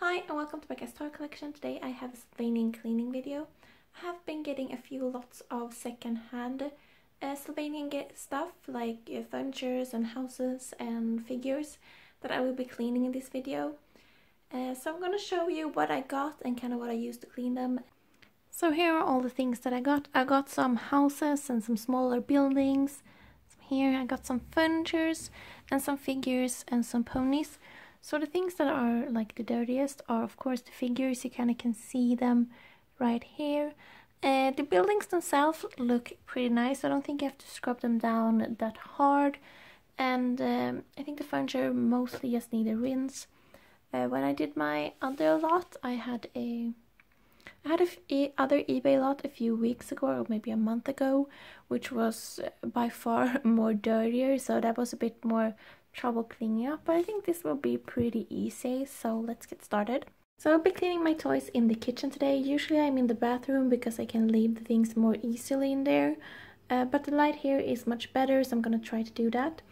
Hi and welcome to Beccas Toy Collection. Today I have a Sylvanian cleaning video. I have been getting a few lots of second-hand Sylvanian stuff like furnitures and houses and figures that I will be cleaning in this video. So I'm going to show you what I got and kind of what I used to clean them. So here are all the things that I got. I got some houses and some smaller buildings. Here I got some furnitures and some figures and some ponies. So the things that are like the dirtiest are of course the figures. You kind of can see them right here. The buildings themselves look pretty nice. I don't think you have to scrub them down that hard. And I think the furniture mostly just need a rinse. When I did my other lot, I had other eBay lot a few weeks ago or maybe a month ago, which was by far more dirtier. So that was a bit more trouble cleaning up, but I think this will be pretty easy, so let's get started. So I'll be cleaning my toys in the kitchen today. Usually I'm in the bathroom because I can leave the things more easily in there, but the light here is much better, so I'm gonna try to do that.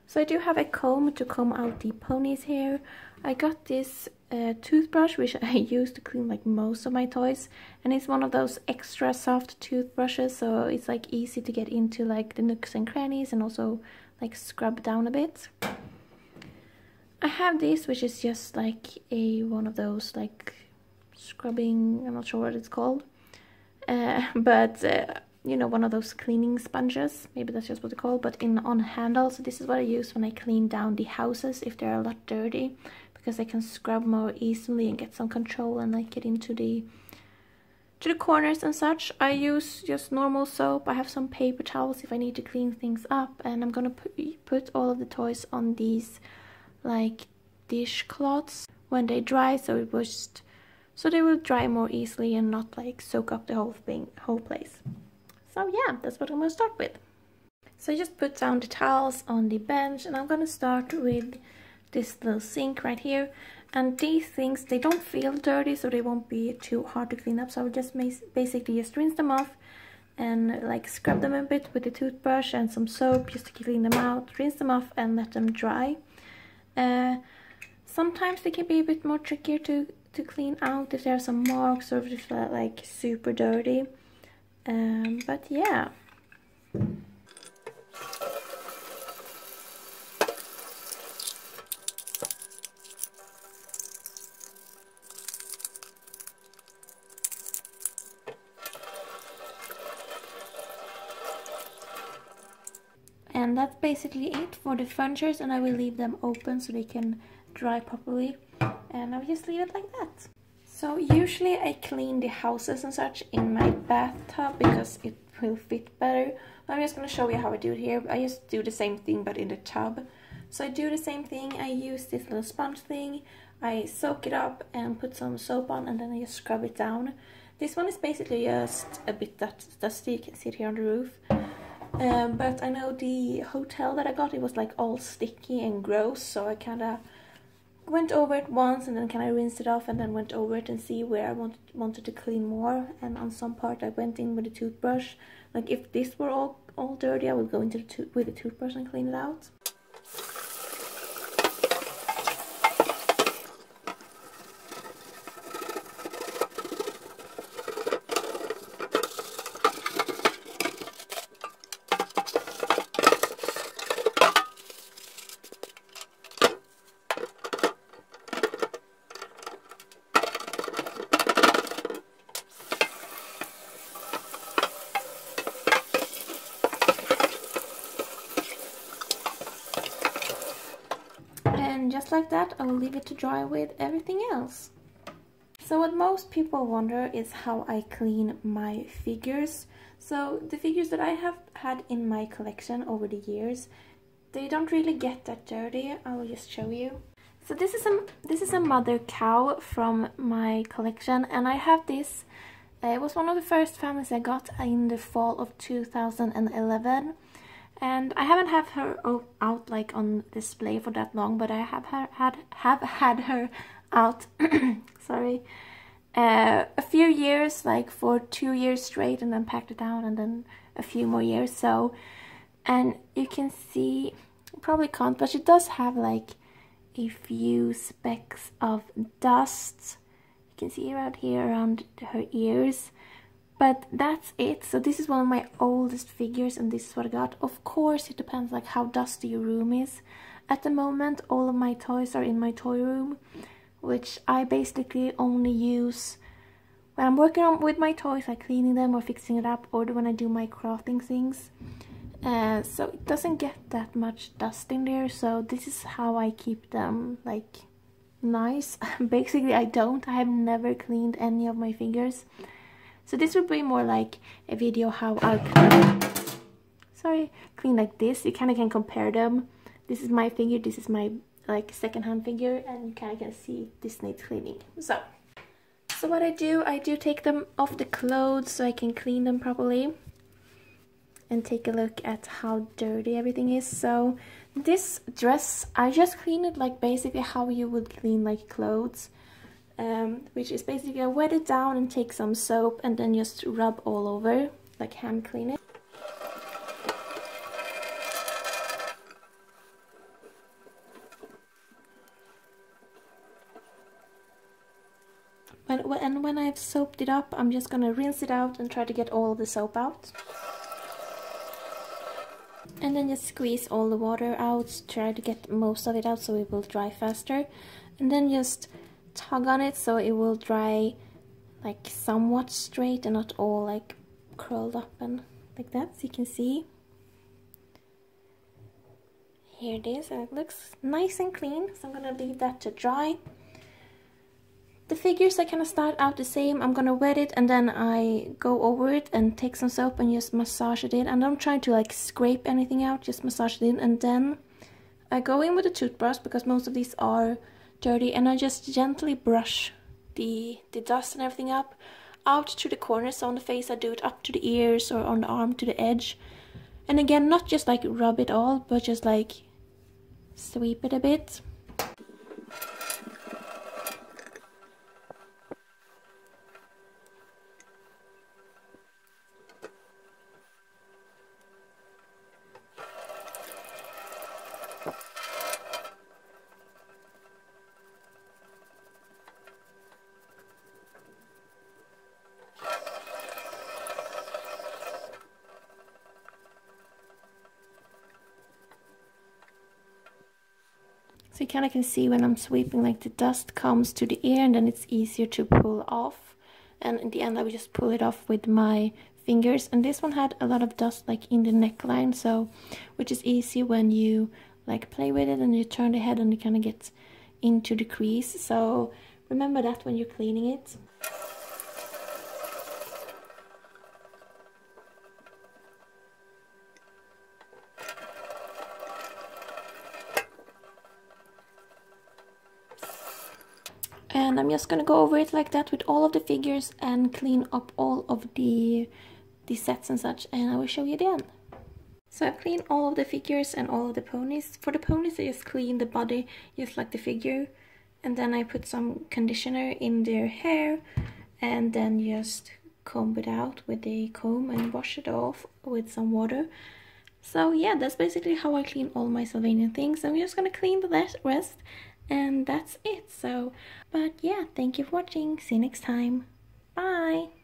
So I do have a comb to comb out the ponies here. I got this toothbrush which I use to clean like most of my toys, and it's one of those extra soft toothbrushes, so it's like easy to get into like the nooks and crannies and also like scrub down a bit. I have this, which is just like one of those like scrubbing, I'm not sure what it's called, but you know, one of those cleaning sponges, maybe that's just what they're called, but on handle. So this is what I use when I clean down the houses if they're a lot dirty, because I can scrub more easily and get some control and like get into the corners and such. I use just normal soap. I have some paper towels if I need to clean things up, and I'm gonna put all of the toys on these like dishcloths when they dry, so they will dry more easily and not like soak up the whole place. So yeah, that's what I'm gonna start with. So I just put down the towels on the bench, and I'm gonna start with this little sink right here. And these things, they don't feel dirty, so they won't be too hard to clean up. So I will just basically just rinse them off and like scrub them a bit with a toothbrush and some soap just to clean them out. Rinse them off and let them dry. Sometimes they can be a bit more trickier to clean out if there are some marks or if they're like super dirty. But yeah. And that's basically it for the furnitures, and I will leave them open so they can dry properly, and I'll just leave it like that. So usually I clean the houses and such in my bathtub because it will fit better. But I'm just going to show you how I do it here. I just do the same thing but in the tub. So I do the same thing. I use this little sponge thing. I soak it up and put some soap on, and then I just scrub it down. This one is basically just a bit dusty. You can see it here on the roof. But I know the hotel that I got, it was like all sticky and gross, so I kind of went over it once and then kind of rinsed it off and then went over it and see where I wanted to clean more. And on some part I went in with a toothbrush. Like if this were all dirty, I would go into with a toothbrush and clean it out. And just like that, I will leave it to dry with everything else. So what most people wonder is how I clean my figures. So the figures that I have had in my collection over the years, they don't really get that dirty. I will just show you. So this is a mother cow from my collection, and I have this. It was one of the first families I got in the fall of 2011. And I haven't had her out like on display for that long, but I have had her out sorry, a few years, like for 2 years straight, and then packed it down, and then a few more years. So, and you can see, probably can't, but she does have like a few specks of dust. You can see around here around her ears. But that's it. So this is one of my oldest figures and this is what I got. Of course it depends like how dusty your room is. At the moment all of my toys are in my toy room, which I basically only use when I'm working on with my toys, like cleaning them or fixing it up, or when I do my crafting things. So it doesn't get that much dust in there, so this is how I keep them like nice. Basically I have never cleaned any of my figures. So this would be more like a video how I clean like this. You kind of can compare them. This is my figure, this is my like second-hand figure, and you kind of can see this needs cleaning. So what I do take them off the clothes so I can clean them properly and take a look at how dirty everything is. So this dress, I just clean it like basically how you would clean like clothes, which is basically I wet it down and take some soap and then just rub all over, like hand clean it. And when I've soaped it up, I'm just gonna rinse it out and try to get all the soap out. And then just squeeze all the water out, try to get most of it out so it will dry faster. And then just tug on it so it will dry like somewhat straight and not all like curled up and like that, so you can see. Here it is, and it looks nice and clean, so I'm gonna leave that to dry. The figures I kind of start out the same. I'm gonna wet it and then I go over it and take some soap and just massage it in. And I'm trying to like scrape anything out, just massage it in. And then I go in with a toothbrush because most of these are dirty, and I just gently brush the dust and everything up out to the corners. So on the face I do it up to the ears, or on the arm to the edge. And again, not just like rub it all, but just like sweep it a bit. So you kind of can see when I'm sweeping, like the dust comes to the ear and then it's easier to pull off. And in the end I will just pull it off with my fingers. And this one had a lot of dust like in the neckline, so which is easy when you like play with it and you turn the head and it kind of gets into the crease. So remember that when you're cleaning it. And I'm just gonna go over it like that with all of the figures and clean up all of the sets and such, and I will show you the end. So I've cleaned all of the figures and all of the ponies. For the ponies I just clean the body just like the figure, and then I put some conditioner in their hair and then just comb it out with a comb and wash it off with some water. So yeah, that's basically how I clean all my Sylvanian things. I'm just gonna clean the rest. And that's it. So, but yeah, thank you for watching. See you next time. Bye.